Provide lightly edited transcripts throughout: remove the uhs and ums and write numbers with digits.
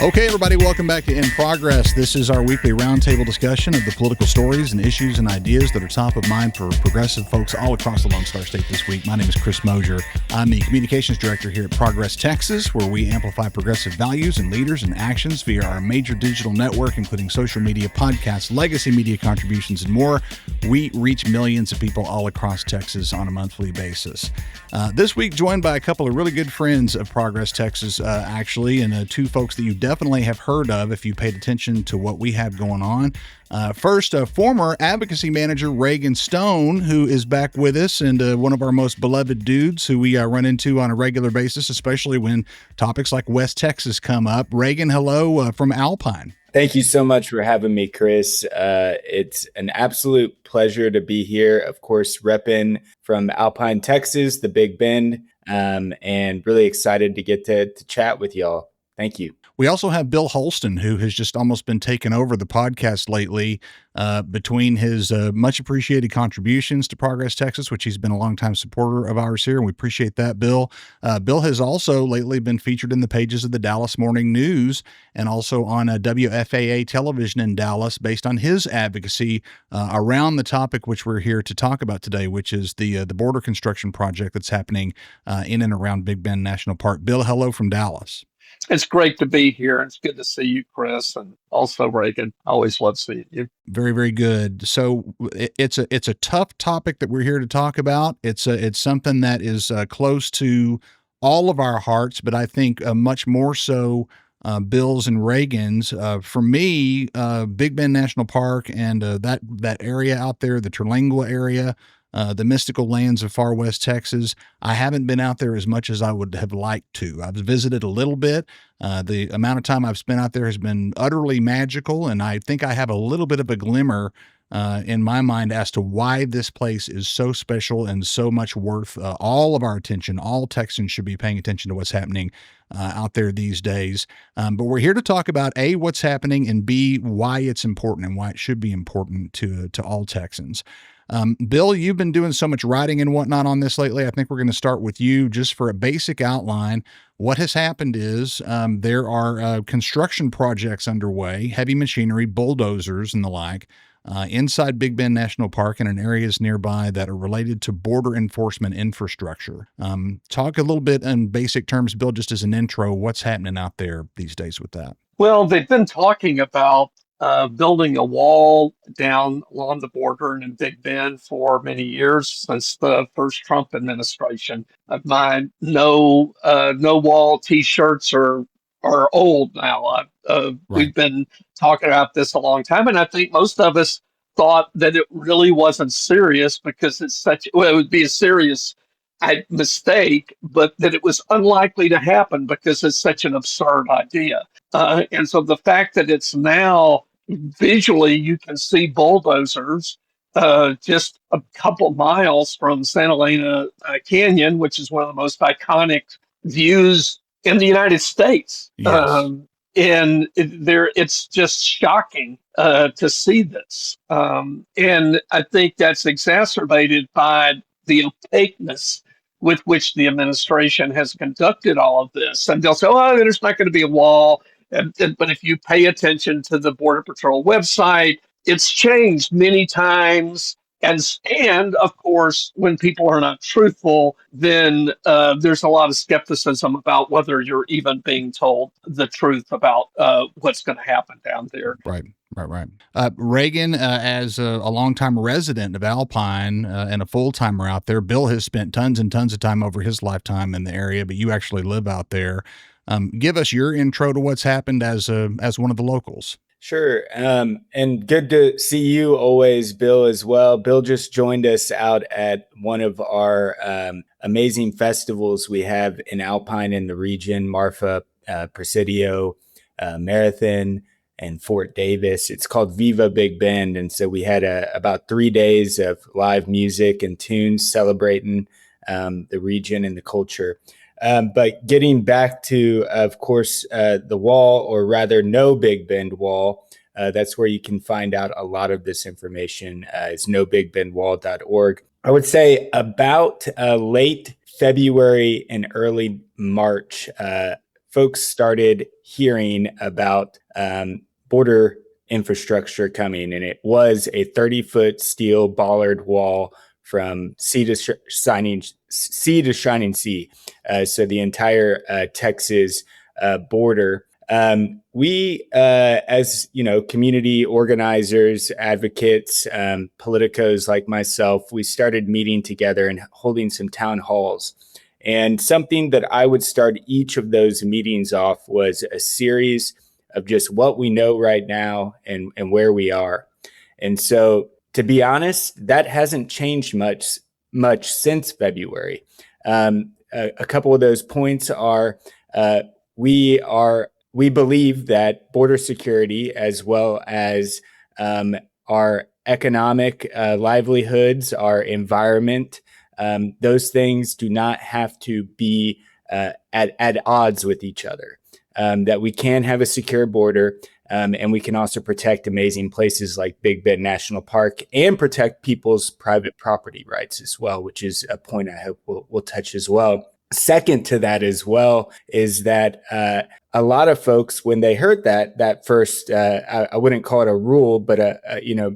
Okay, everybody, welcome back to In Progress. This is our weekly roundtable discussion of the political stories and issues and ideas that are top of mind for progressive folks all across the Lone Star State this week. My name is Chris Mosier. I'm the communications director here at Progress Texas, where we amplify progressive values and leaders and actions via our major digital network, including social media, podcasts, legacy media contributions, and more. We reach millions of people all across Texas on a monthly basis. This week, joined by a couple of really good friends of Progress Texas, actually, and two folks that you definitely have heard of if you paid attention to what we have going on. First, former advocacy manager Reagan Stone, who is back with us, and one of our most beloved dudes who we run into on a regular basis, especially when topics like West Texas come up. Reagan, hello from Alpine. Thank you so much for having me, Chris. It's an absolute pleasure to be here. Of course, repping from Alpine, Texas, the Big Bend, and really excited to get to chat with y'all. Thank you. We also have Bill Holston, who has just almost been taking over the podcast lately between his much appreciated contributions to Progress Texas, which he's been a longtime supporter of ours here, and we appreciate that, Bill. Bill has also lately been featured in the pages of the Dallas Morning News and also on WFAA television in Dallas based on his advocacy around the topic which we're here to talk about today, which is the border construction project that's happening in and around Big Bend National Park. Bill, hello from Dallas. It's great to be here. It's good to see you, Chris, and also Reagan. I always love seeing you. Very, very good. So it's a tough topic that we're here to talk about. It's something that is close to all of our hearts, but I think much more so Bill's and Reagan's. For me, Big Bend National Park and that area out there, the Terlingua area, the mystical lands of far west Texas. I haven't been out there as much as I would have liked to. I've visited a little bit. The amount of time I've spent out there has been utterly magical, and I think I have a little bit of a glimmer in my mind as to why this place is so special and so much worth all of our attention. All Texans should be paying attention to what's happening out there these days. But we're here to talk about A, what's happening, and B, why it's important and why it should be important to all Texans. Bill, you've been doing so much writing and whatnot on this lately. I think we're going to start with you just for a basic outline. What has happened is there are construction projects underway, heavy machinery, bulldozers and the like, inside Big Bend National Park and in areas nearby that are related to border enforcement infrastructure. Talk a little bit in basic terms, Bill, just as an intro, what's happening out there these days with that? Well, they've been talking about building a wall down along the border in Big Bend for many years since the first Trump administration. My no wall T-shirts are old now. Right. We've been talking about this a long time, and I think most of us thought that it really wasn't serious because it would be a serious mistake, but that it was unlikely to happen because it's such an absurd idea. And so the fact that it's now visually, you can see bulldozers just a couple miles from Santa Elena Canyon, which is one of the most iconic views in the United States. Yes. And it's just shocking to see this. And I think that's exacerbated by the opaqueness with which the administration has conducted all of this. And they'll say, oh, there's not going to be a wall. But if you pay attention to the Border Patrol website, it's changed many times. And of course, when people are not truthful, then there's a lot of skepticism about whether you're even being told the truth about what's going to happen down there. Right. Reagan, as a longtime resident of Alpine and a full-timer out there, Bill has spent tons and tons of time over his lifetime in the area, but you actually live out there. Give us your intro to what's happened as one of the locals. Sure. And good to see you always, Bill, as well. Bill just joined us out at one of our amazing festivals we have in Alpine in the region, Marfa, Presidio, Marathon, and Fort Davis. It's called Viva Big Bend. And so we had about 3 days of live music and tunes celebrating the region and the culture. But getting back to, of course, the wall, or rather no Big Bend wall, that's where you can find out a lot of this information. It's nobigbendwall.org. I would say about late February and early March, folks started hearing about border infrastructure coming, and it was a 30-foot steel bollard wall from sea to shining sea. So the entire Texas border. We, as community organizers, advocates, politicos like myself, we started meeting together and holding some town halls. And something that I would start each of those meetings off was a series of just what we know right now and where we are. And so, to be honest, that hasn't changed much since February. A couple of those points are we believe that border security, as well as our economic livelihoods, our environment, those things do not have to be at odds with each other. That we can have a secure border, and we can also protect amazing places like Big Bend National Park and protect people's private property rights as well, which is a point I hope we'll touch as well. Second to that as well is that a lot of folks, when they heard that first, I wouldn't call it a rule, but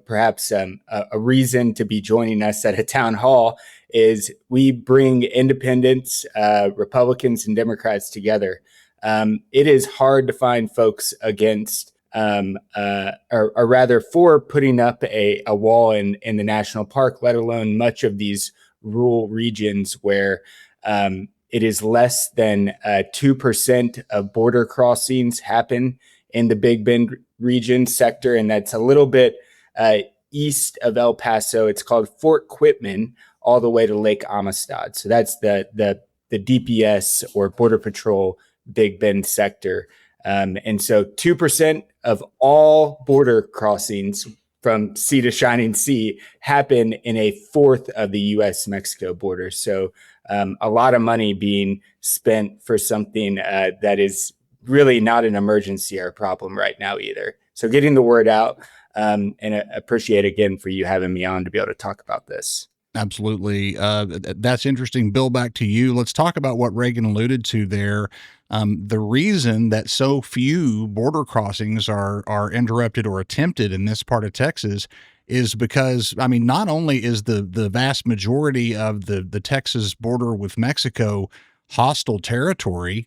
perhaps a reason to be joining us at a town hall, is we bring independents, Republicans, and Democrats together. It is hard to find folks against, or rather for putting up a wall in the national park, let alone much of these rural regions where it is less than 2% of border crossings happen in the Big Bend region sector. And that's a little bit east of El Paso. It's called Fort Quitman, all the way to Lake Amistad. So that's the DPS, or Border Patrol, Big Bend sector. And so 2% of all border crossings from sea to shining sea happen in a fourth of the U.S.-Mexico border. So a lot of money being spent for something that is really not an emergency or a problem right now either. So getting the word out, and I appreciate again for you having me on to be able to talk about this. Absolutely. That's interesting. Bill, back to you. Let's talk about what Reagan alluded to there. The reason that so few border crossings are interrupted or attempted in this part of Texas is because, I mean, not only is the vast majority of the Texas border with Mexico hostile territory,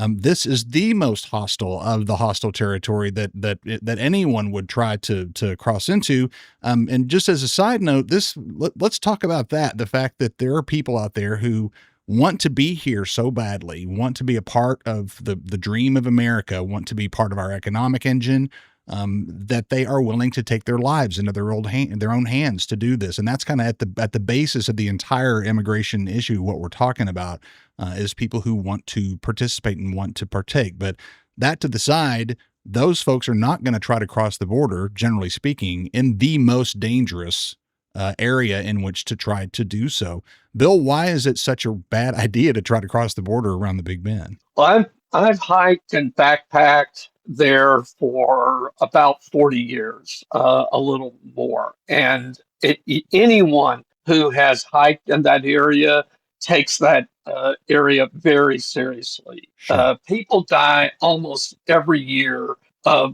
this is the most hostile of the hostile territory that anyone would try to cross into. And just as a side note, let's talk about that. The fact that there are people out there who want to be here so badly, want to be a part of the dream of America, want to be part of our economic engine, that they are willing to take their lives into their own hands to do this. And that's kind of at the basis of the entire immigration issue. What we're talking about is people who want to participate and want to partake. But that to the side, those folks are not going to try to cross the border, generally speaking, in the most dangerous area in which to try to do so. Bill, why is it such a bad idea to try to cross the border around the Big Bend? Well, I've hiked and backpacked there for about 40 years, a little more. And anyone who has hiked in that area takes that area very seriously. Sure. People die almost every year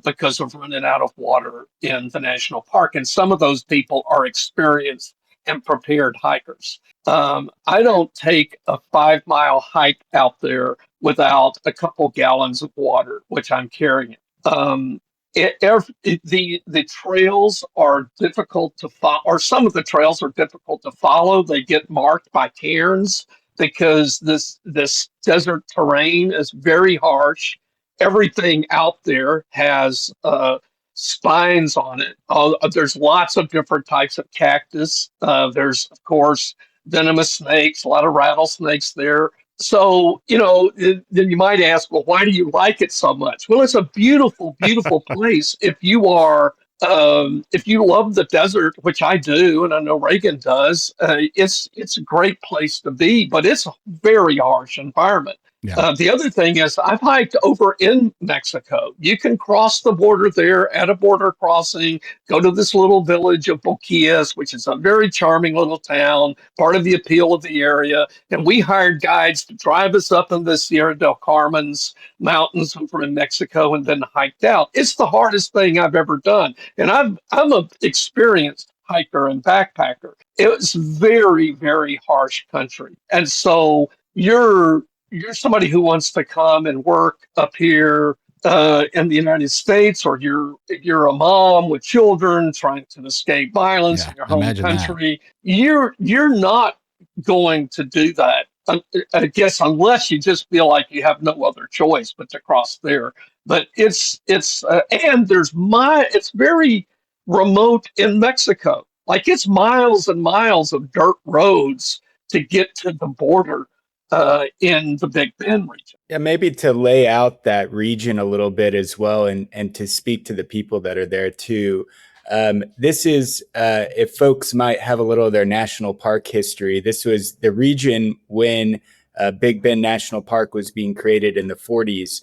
because of running out of water in the national park. And some of those people are experienced and prepared hikers. I don't take a 5-mile hike out there without a couple gallons of water, which I'm carrying. The trails are difficult to follow, or some of the trails are difficult to follow. They get marked by cairns because this desert terrain is very harsh. Everything out there has spines on it. There's lots of different types of cactus. There's, of course, venomous snakes, a lot of rattlesnakes there. So, then you might ask, well, why do you like it so much? Well, it's a beautiful, beautiful place. If you love the desert, which I do, and I know Reagan does, it's a great place to be, but it's a very harsh environment. Yeah. The other thing is, I've hiked over in Mexico. You can cross the border there at a border crossing, go to this little village of Boquillas, which is a very charming little town, part of the appeal of the area. And we hired guides to drive us up in the Sierra del Carmen's mountains over in Mexico and then hiked out. It's the hardest thing I've ever done. And I'm an experienced hiker and backpacker. It was very, very harsh country. And so you're somebody who wants to come and work up here in the United States, or you're a mom with children trying to escape violence Yeah. in your home Imagine that. country. You're not going to do that. I guess unless you just feel like you have no other choice but to cross there. But and it's very remote in Mexico. Like it's miles and miles of dirt roads to get to the border in the Big Bend region. Yeah, maybe to lay out that region a little bit as well, and to speak to the people that are there too. This is, if folks might have a little of their national park history, this was the region when Big Bend National Park was being created in the 40s.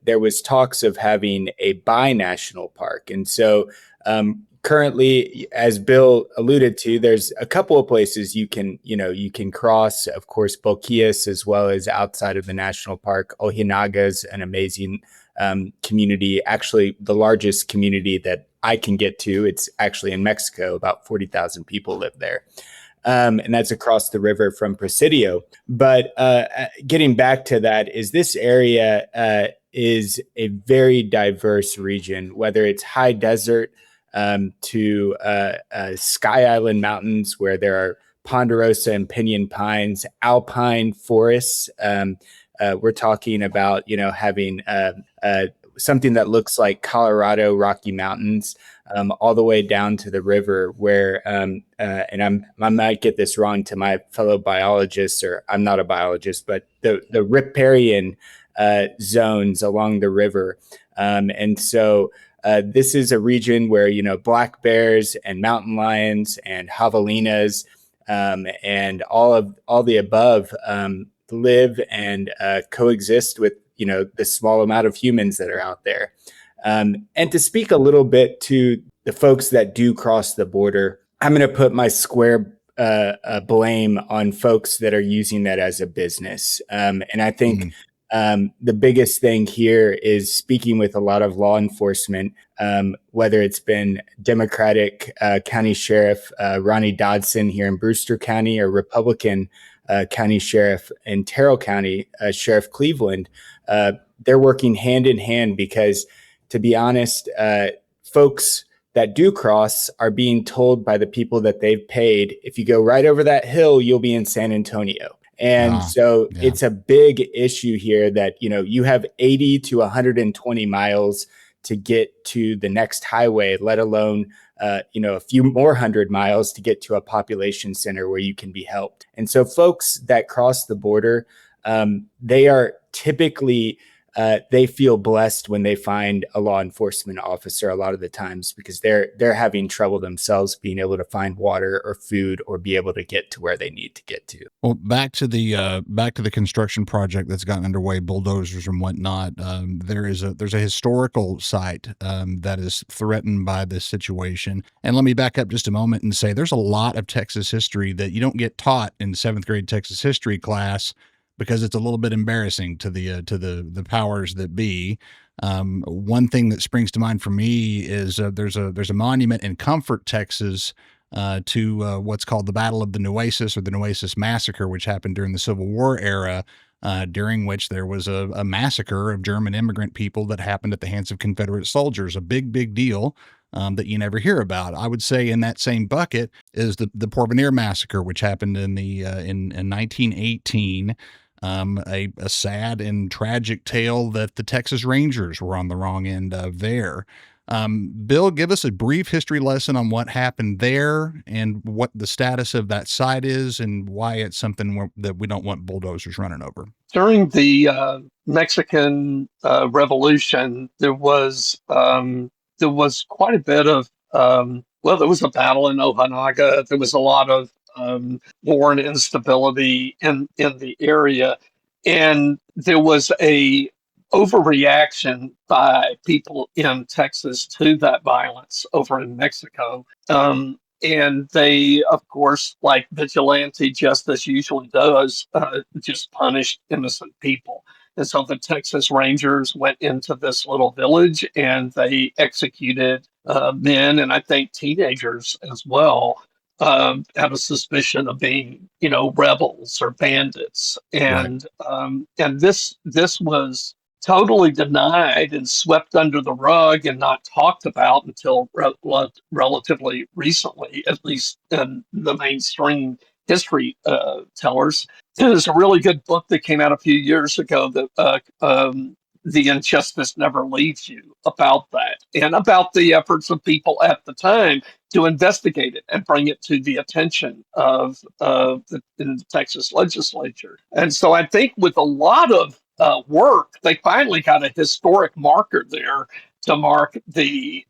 There was talks of having a bi-national park. And so currently, as Bill alluded to, there's a couple of places you can cross, of course, Boquillas, as well as outside of the national park. Ojinaga is an amazing community, actually the largest community that I can get to. It's actually in Mexico. About 40,000 people live there. And that's across the river from Presidio. But getting back to that, is this area is a very diverse region, whether it's high desert to Sky Island Mountains, where there are ponderosa and pinyon pines, alpine forests. We're talking about, having something that looks like Colorado Rocky Mountains, all the way down to the river where, and I might get this wrong to my fellow biologists, or I'm not a biologist, but the riparian zones along the river. And so this is a region where, black bears and mountain lions and javelinas and all the above live and coexist with, the small amount of humans that are out there. And to speak a little bit to the folks that do cross the border, I'm going to put my square blame on folks that are using that as a business. And I think the biggest thing here is speaking with a lot of law enforcement, whether it's been Democratic County Sheriff Ronnie Dodson here in Brewster County, or Republican County Sheriff in Terrell County, Sheriff Cleveland. They're working hand in hand because, to be honest, folks that do cross are being told by the people that they've paid, if you go right over that hill, you'll be in San Antonio. And so it's a big issue here that, you have 80 to 120 miles to get to the next highway, let alone, a few more 100 miles to get to a population center where you can be helped. And so folks that cross the border, they are typically, they feel blessed when they find a law enforcement officer a lot of the times, because they're having trouble themselves being able to find water or food or be able to get to where they need to get to. Well, back to the construction project that's gotten underway, bulldozers and whatnot. There's a historical site that is threatened by this situation. And let me back up just a moment and say there's a lot of Texas history that you don't get taught in the 7th grade Texas history class, because it's a little bit embarrassing to the powers that be. One thing that springs to mind for me is there's a monument in Comfort, Texas, to what's called the Battle of the Nueces, or the Nueces Massacre, which happened during the Civil War era, during which there was a massacre of German immigrant people that happened at the hands of Confederate soldiers. A big deal. That you never hear about. I would say in that same bucket is the Porvenir Massacre, which happened in 1918. A sad and tragic tale that the Texas Rangers were on the wrong end of there. Bill, give us a brief history lesson on what happened there and what the status of that site is, and why it's something that we don't want bulldozers running over. During the Mexican Revolution, there was quite a bit of there was a battle in Ojinaga. There was a lot of war and instability in the area. And there was a overreaction by people in Texas to that violence over in Mexico. And they, of course, like vigilante justice usually does, just punished innocent people. And so the Texas Rangers went into this little village and they executed men and I think teenagers as well, out of suspicion of being, rebels or bandits. Right. And this was totally denied and swept under the rug and not talked about until relatively recently, at least in the mainstream history tellers. There's a really good book that came out a few years ago that The Injustice Never Leaves You, about that and about the efforts of people at the time to investigate it and bring it to the attention of the Texas legislature. And so I think with a lot of work, they finally got a historic marker there to mark and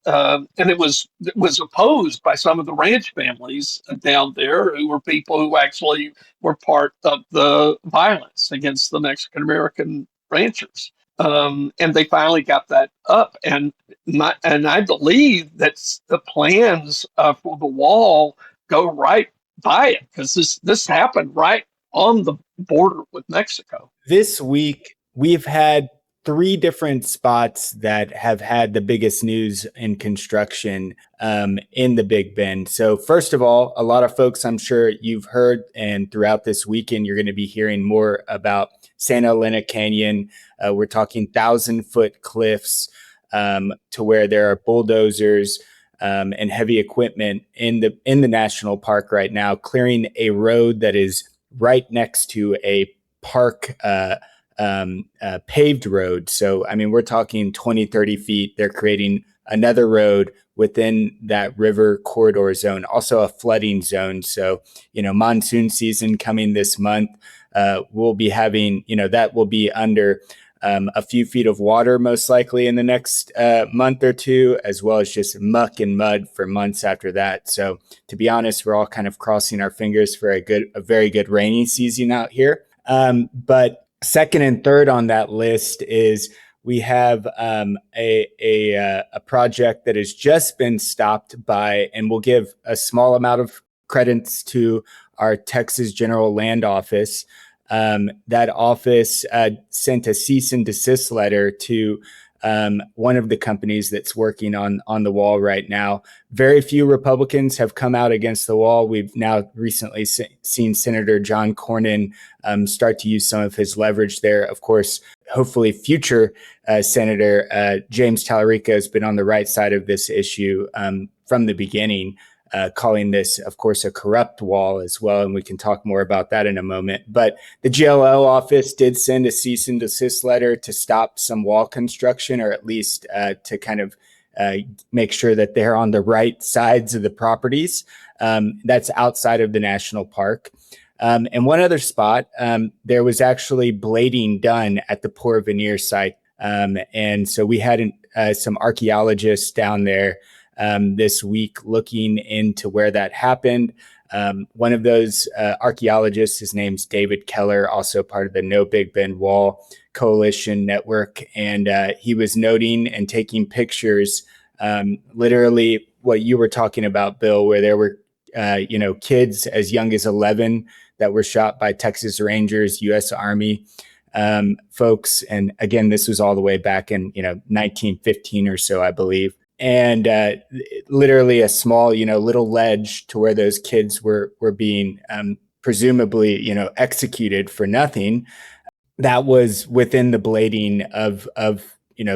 it was opposed by some of the ranch families down there, who were people who actually were part of the violence against the Mexican American ranchers. And they finally got that up, and I believe that the plans for the wall go right by it, because this happened right on the border with Mexico. This week, we've had 3 different spots that have had the biggest news in construction in the Big Bend. So first of all, a lot of folks, I'm sure you've heard, and throughout this weekend, you're going to be hearing more about Santa Elena Canyon. We're talking 1,000-foot cliffs to where there are bulldozers and heavy equipment in the national park right now, clearing a road that is right next to a park paved road. So, I mean, we're talking 20, 30 feet. They're creating another road within that river corridor zone, also a flooding zone. So, monsoon season coming this month, we'll be having, that will be under a few feet of water, most likely in the next month or two, as well as just muck and mud for months after that. So, to be honest, we're all kind of crossing our fingers for a very good rainy season out here. But second and third on that list is we have a project that has just been stopped by, and we'll give a small amount of credits to our Texas General Land Office. That office sent a cease and desist letter to one of the companies that's working on the wall right now. Very few Republicans have come out against the wall. We've now recently seen Senator John Cornyn start to use some of his leverage there. Of course, hopefully future Senator James Tallarico has been on the right side of this issue from the beginning, calling this, of course, a corrupt wall as well. And we can talk more about that in a moment. But the GLO office did send a cease and desist letter to stop some wall construction, or at least to kind of make sure that they're on the right sides of the properties. That's outside of the national park. And one other spot, there was actually blading done at the Port Veneer site. And so we had some archaeologists down there this week looking into where that happened. One of those archaeologists, his name's David Keller, also part of the No Big Bend Wall Coalition Network. And he was noting and taking pictures, literally what you were talking about, Bill, where there were, kids as young as 11 that were shot by Texas Rangers, U.S. Army folks. And again, this was all the way back in, 1915 or so, I believe. And literally a small, little ledge to where those kids were being presumably, executed for nothing. That was within the blading of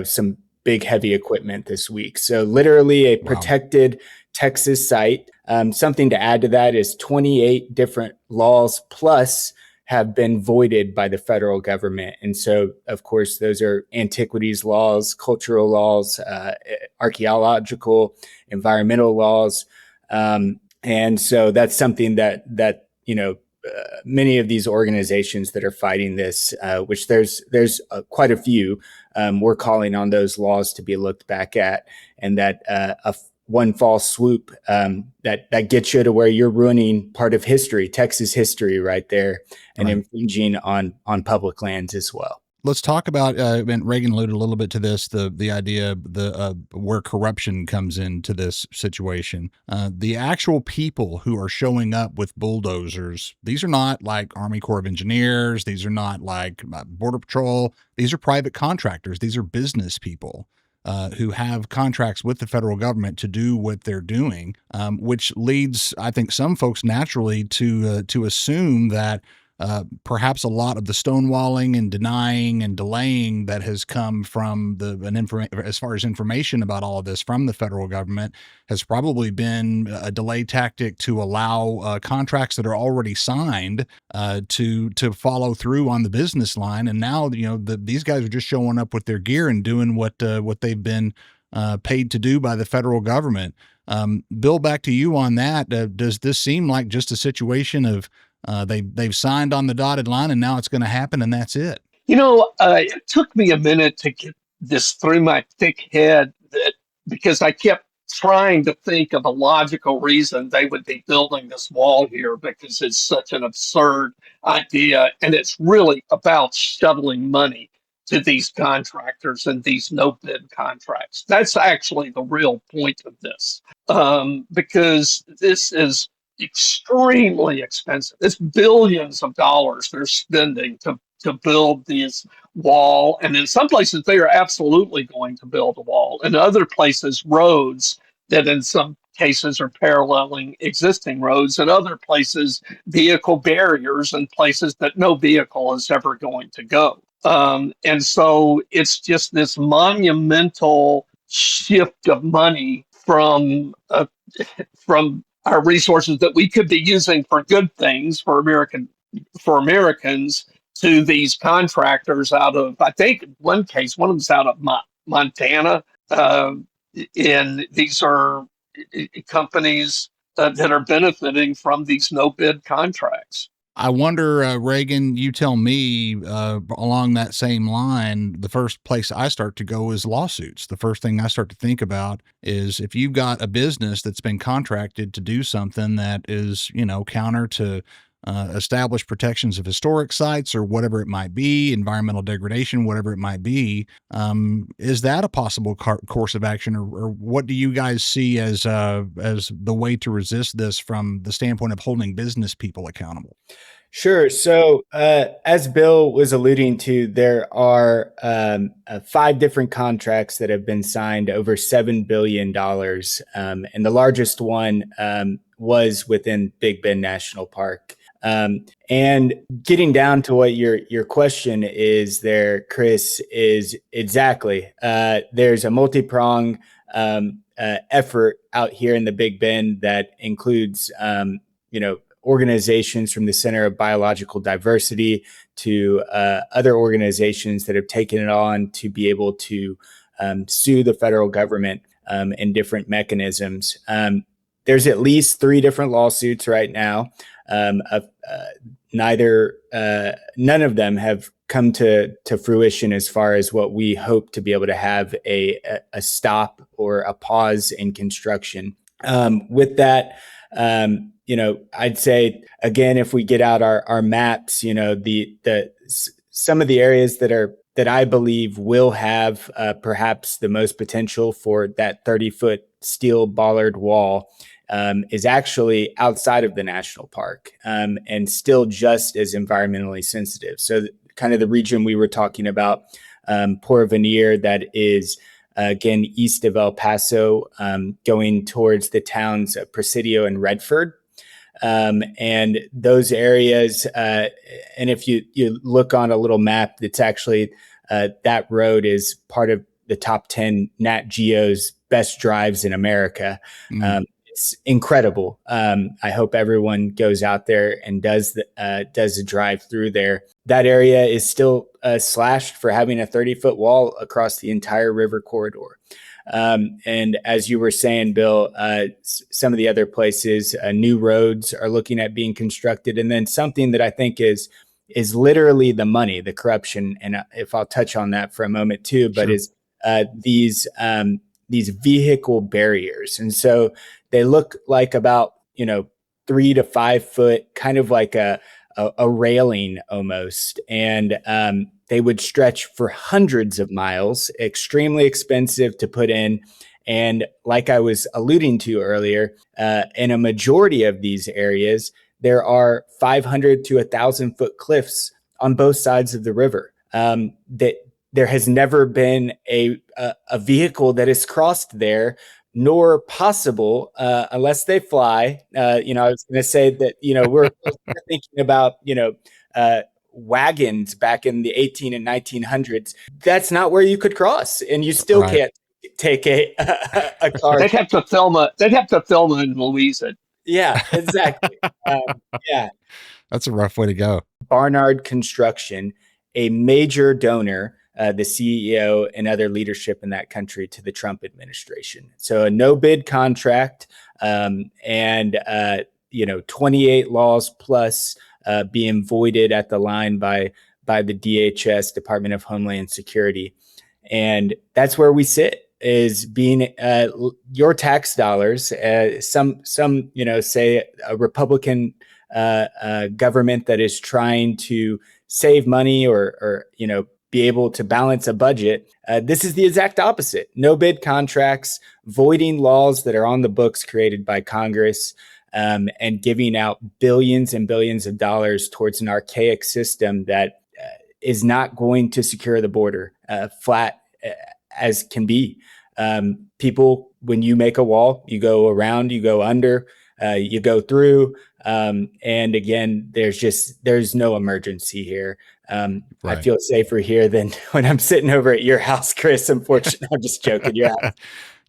some big heavy equipment this week. So literally a protected Texas site. Something to add to that is 28 different laws plus have been voided by the federal government. And so, of course, those are antiquities laws, cultural laws, archaeological, environmental laws. And so that's something that many of these organizations that are fighting this, which there's quite a few, we're calling on those laws to be looked back at, and that one false swoop that gets you to where you're ruining part of history, Texas history right there, and Right. infringing on public lands as well. Let's talk about, and Reagan alluded a little bit to this, the idea, where corruption comes into this situation. The actual people who are showing up with bulldozers, these are not like Army Corps of Engineers. These are not like Border Patrol. These are private contractors. These are business people. Who have contracts with the federal government to do what they're doing, which leads, I think, some folks naturally to assume that perhaps a lot of the stonewalling and denying and delaying that has come from as far as information about all of this from the federal government has probably been a delay tactic to allow contracts that are already signed to follow through on the business line. And now, these guys are just showing up with their gear and doing what they've been paid to do by the federal government. Bill, back to you on that. Does this seem like just a situation of they've signed on the dotted line and now it's going to happen and that's it? It took me a minute to get this through my thick head because I kept trying to think of a logical reason they would be building this wall here, because it's such an absurd idea. And it's really about shoveling money to these contractors and these no bid contracts. That's actually the real point of this, because this is extremely expensive. It's billions of dollars they're spending to build this wall. And in some places, they are absolutely going to build a wall. In other places, roads that in some cases are paralleling existing roads. In other places, vehicle barriers in places that no vehicle is ever going to go. And so it's just this monumental shift of money from our resources that we could be using for good things for Americans to these contractors out of, I think in one case, one of them's out of Montana. And these are companies that are benefiting from these no bid contracts. I wonder, Reagan, you tell me, along that same line, the first place I start to go is lawsuits. The first thing I start to think about is if you've got a business that's been contracted to do something that is, counter to established protections of historic sites or whatever it might be, environmental degradation, whatever it might be, is that a possible course of action, or what do you guys see as the way to resist this from the standpoint of holding business people accountable? Sure. So, as Bill was alluding to, there are 5 different contracts that have been signed over $7 billion. And the largest one was within Big Bend National Park. And getting down to what your question is there, Chris, is exactly, there's a multi-pronged effort out here in the Big Bend that includes, organizations from the Center of Biological Diversity to other organizations that have taken it on to be able to sue the federal government in different mechanisms. There's at least 3 different lawsuits right now. None of them have come to fruition as far as what we hope to be able to have a stop or a pause in construction. With that, I'd say, again, if we get out our maps, some of the areas that I believe will have perhaps the most potential for that 30-foot steel bollard wall is actually outside of the national park, and still just as environmentally sensitive. So kind of the region we were talking about, Port Veneer, that is again east of El Paso, going towards the towns of Presidio and Redford. And those areas, and if you look on a little map, it's actually that road is part of the top 10 Nat Geo's best drives in America. It's incredible. I hope everyone goes out there and does a drive through there. That area is still slashed for having a 30-foot wall across the entire river corridor. And as you were saying, Bill, some of the other places, new roads are looking at being constructed. And then something that I think is literally the money, the corruption. And if I'll touch on that for a moment too, but Sure. is these these vehicle barriers. And so they look like about, 3 to 5 foot, kind of like a railing almost. And they would stretch for hundreds of miles, extremely expensive to put in. And like I was alluding to earlier, in a majority of these areas, there are 500 to 1,000 foot cliffs on both sides of the river. That there has never been a vehicle that has crossed there, nor possible unless they fly. I was going to say that we're thinking about wagons back in the 18 and 1900s. That's not where you could cross, and you still can't take a car. They'd have to film it. They'd have to film it and Louise it. Yeah, exactly. That's a rough way to go. Barnard Construction, a major donor, the CEO and other leadership in that country to the Trump administration. So a no bid contract, and 28 laws plus being voided at the line by the DHS, Department of Homeland Security. And that's where we sit, is being your tax dollars. Some say a Republican government that is trying to save money or be able to balance a budget. This is the exact opposite. No bid contracts, voiding laws that are on the books created by Congress, and giving out billions and billions of dollars towards an archaic system that is not going to secure the border flat as can be. People, when you make a wall, you go around, you go under, you go through. And again, there's no emergency here. Right. I feel safer here than when I'm sitting over at your house, Chris. Unfortunately, I'm just joking. Yeah.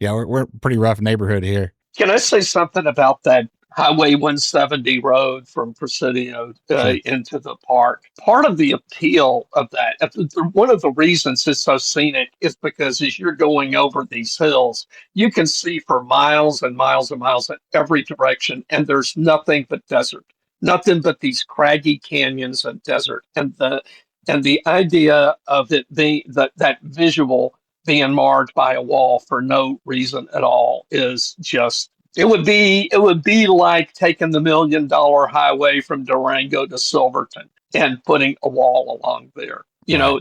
Yeah. We're a pretty rough neighborhood here. Can I say something about that Highway 170 road from Presidio into the park? Part of the appeal of that, one of the reasons it's so scenic, is because as you're going over these hills, you can see for miles and miles and miles in every direction, and there's nothing but desert, nothing but these craggy canyons and desert. And the idea of it being that visual being marred by a wall for no reason at all is just, it would be like taking the $1 million highway from Durango to Silverton and putting a wall along there.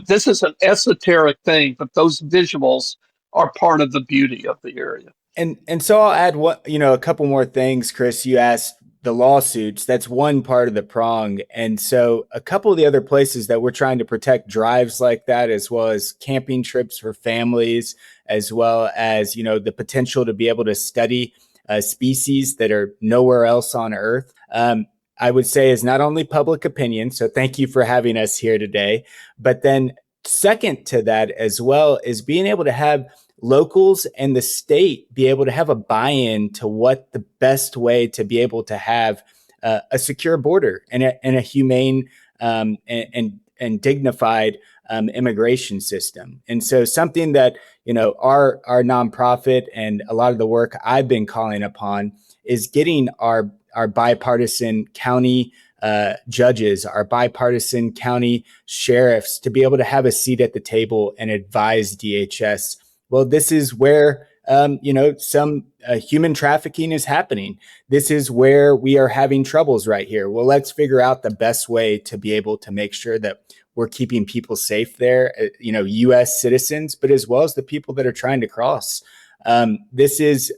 This is an esoteric thing, but those visuals are part of the beauty of the area. And so I'll add a couple more things, Chris. You asked the lawsuits. That's one part of the prong. And so a couple of the other places that we're trying to protect drives like that, as well as camping trips for families, as well as, the potential to be able to study species that are nowhere else on Earth, I would say is not only public opinion. So thank you for having us here today. But then second to that as well is being able to have locals and the state be able to have a buy-in to what the best way to be able to have a secure border and a humane and dignified immigration system. And so something that, our nonprofit and a lot of the work I've been calling upon is getting our bipartisan county judges, our bipartisan county sheriffs to be able to have a seat at the table and advise DHS. Well, this is where, some human trafficking is happening. This is where we are having troubles right here. Well, let's figure out the best way to be able to make sure that we're keeping people safe there, U.S. citizens, but as well as the people that are trying to cross. This is,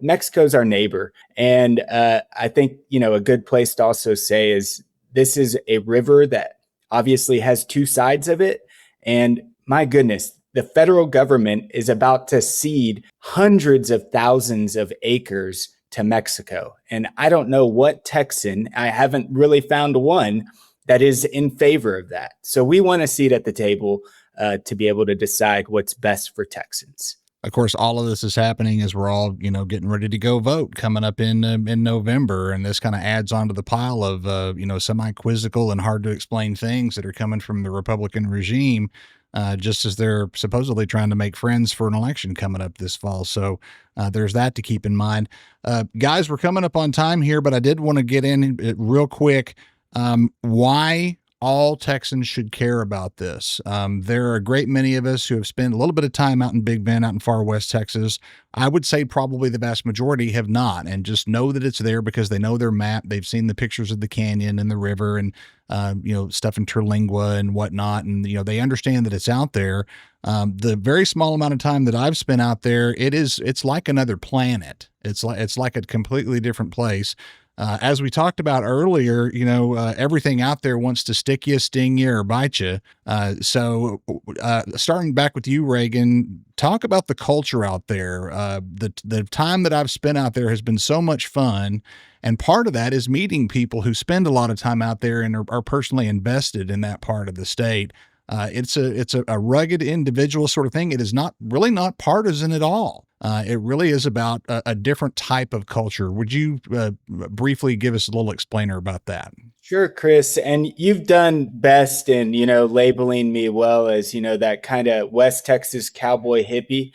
Mexico's our neighbor. And I think, a good place to also say is this is a river that obviously has two sides of it. And my goodness, the federal government is about to cede hundreds of thousands of acres to Mexico. And I don't know what Texan, I haven't really found one that is in favor of that. So we want a seat at the table to be able to decide what's best for Texans. Of course, all of this is happening as we're all, getting ready to go vote coming up in November. And this kind of adds onto the pile of, semi-quizzical and hard to explain things that are coming from the Republican regime, just as they're supposedly trying to make friends for an election coming up this fall. So there's that to keep in mind. Guys, we're coming up on time here, but I did want to get in real quick. Why all Texans should care about this. There are a great many of us who have spent a little bit of time out in Big Bend, out in far west Texas. I would say probably the vast majority have not, and just know that it's there because they know their map. They've seen the pictures of the canyon and the river and stuff in Terlingua and whatnot, and they understand that it's out there. The very small amount of time that I've spent out there, it's like another planet. It's like a completely different place. As we talked about earlier, everything out there wants to stick you, sting you, or bite you. So starting back with you, Reagan, talk about the culture out there. The time that I've spent out there has been so much fun. And part of that is meeting people who spend a lot of time out there and are personally invested in that part of the state. It's a rugged individual sort of thing. It is not partisan at all. It really is about a different type of culture. Would you briefly give us a little explainer about that? Sure, Chris. And you've done best in, labeling me well as, that kind of West Texas cowboy hippie.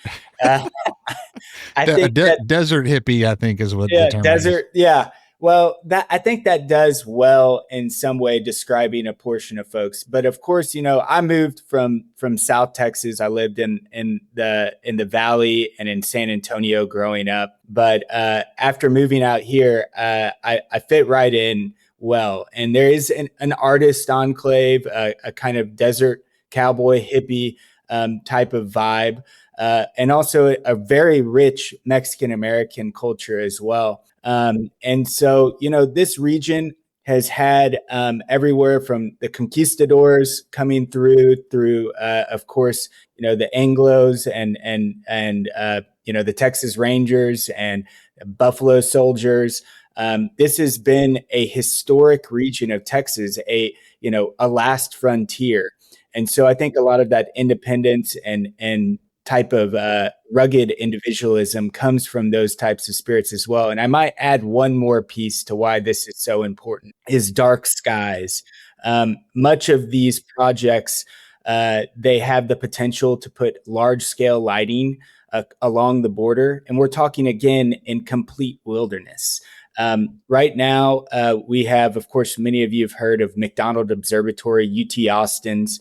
I think desert hippie, I think is what the term desert. is. Yeah. Well, I think that does well in some way describing a portion of folks. But of course, I moved from South Texas. I lived in the Valley and in San Antonio growing up. But after moving out here, I fit right in well. And there is an artist enclave, a kind of desert cowboy hippie type of vibe, and also a very rich Mexican American culture as well. And so, this region has had everywhere from the conquistadors coming through, of course, the Anglos and the Texas Rangers and Buffalo Soldiers. This has been a historic region of Texas, a last frontier. And so I think a lot of that independence and type of rugged individualism comes from those types of spirits as well. And I might add one more piece to why this is so important is dark skies. Much of these projects, they have the potential to put large scale lighting along the border. And we're talking again in complete wilderness. Right now, we have, of course, many of you have heard of McDonald Observatory, UT Austin's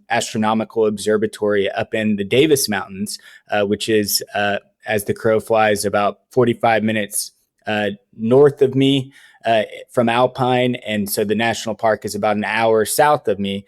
astronomical observatory up in the Davis Mountains, which is, as the crow flies, about 45 minutes north of me from Alpine. And so the national park is about an hour south of me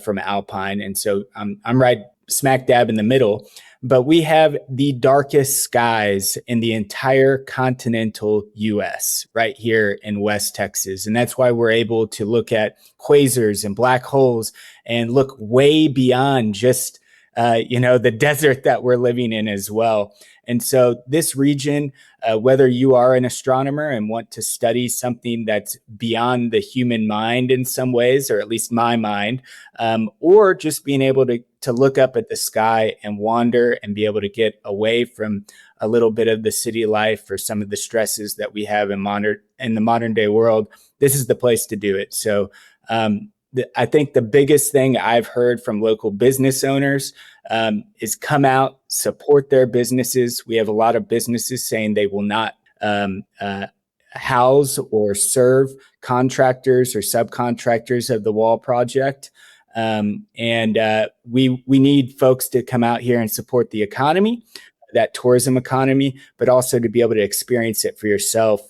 from Alpine. And so I'm right smack dab in the middle. But we have the darkest skies in the entire continental U.S. right here in West Texas. And that's why we're able to look at quasars and black holes and look way beyond just, the desert that we're living in as well. And so this region, whether you are an astronomer and want to study something that's beyond the human mind in some ways, or at least my mind, or just being able to look up at the sky and wander and be able to get away from a little bit of the city life or some of the stresses that we have in the modern day world, this is the place to do it. So I think the biggest thing I've heard from local business owners is come out, support their businesses. We have a lot of businesses saying they will not house or serve contractors or subcontractors of the wall project. And we need folks to come out here and support the economy, that tourism economy, but also to be able to experience it for yourself.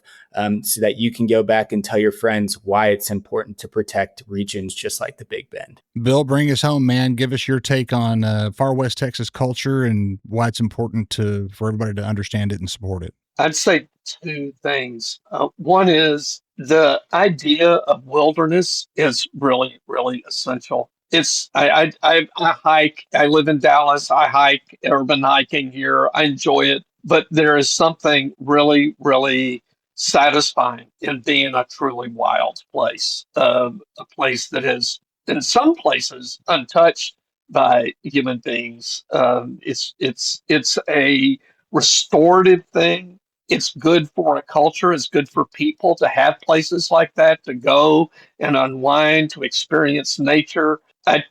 So that you can go back and tell your friends why it's important to protect regions just like the Big Bend. Bill, bring us home, man. Give us your take on far West Texas culture and why it's important for everybody to understand it and support it. I'd say two things. One is the idea of wilderness is really, really essential. I hike. I live in Dallas. I hike urban hiking here. I enjoy it, but there is something really, really satisfying in being a truly wild place, a place that is in some places untouched by human beings. It's a restorative thing. It's good for a culture. It's good for people to have places like that to go and unwind, to experience nature. My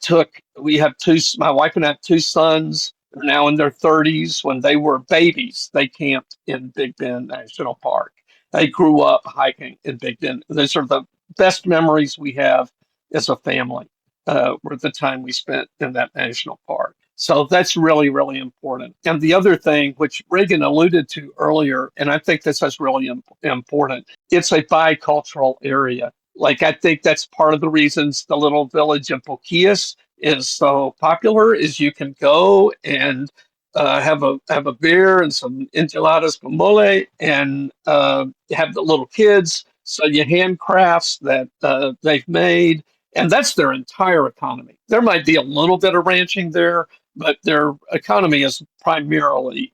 wife and I have two sons. They're now in their 30s. When they were babies, they camped in Big Bend National Park. They grew up hiking in Big Bend. Those are the best memories we have as a family with the time we spent in that national park. So that's really, really important. And the other thing, which Reagan alluded to earlier, and I think this is really important, it's a bicultural area. Like, I think that's part of the reasons the little village of Boquillas is so popular, is you can go and have a beer and some enchiladas con mole, and have the little kids sell you handcrafts that they've made, and that's their entire economy. There might be a little bit of ranching there, but their economy is primarily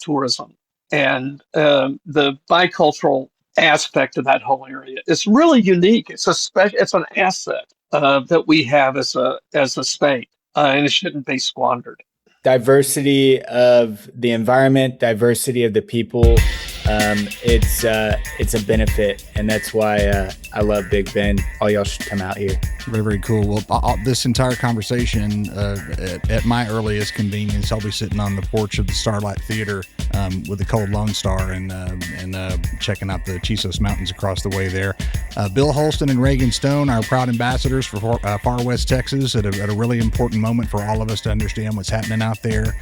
tourism, and the bicultural aspect of that whole area is really unique. It's an asset that we have as a state, and it shouldn't be squandered. Diversity of the environment, diversity of the people. It's a benefit, and that's why I love Big Bend. All y'all should come out here. Very, very cool. Well, this entire conversation, at my earliest convenience, I'll be sitting on the porch of the Starlight Theater with the cold Lone Star and checking out the Chisos Mountains across the way there. Bill Holston and Reagan Stone, our proud ambassadors for Far West Texas, at a really important moment for all of us to understand what's happening out there.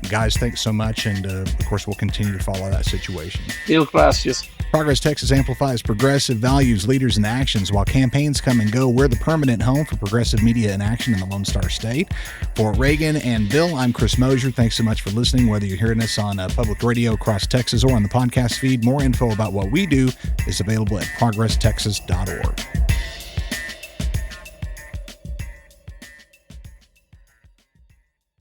Guys, thanks so much, and of course we'll continue to follow that situation. Mil gracias. Progress Texas amplifies progressive values, leaders, and actions. While campaigns come and go, we're the permanent home for progressive media and action in the Lone Star State. For Reagan and Bill, I'm Chris Mosier. Thanks so much for listening, whether you're hearing us on public radio across Texas or on the podcast feed. More info about what we do is available at progresstexas.org.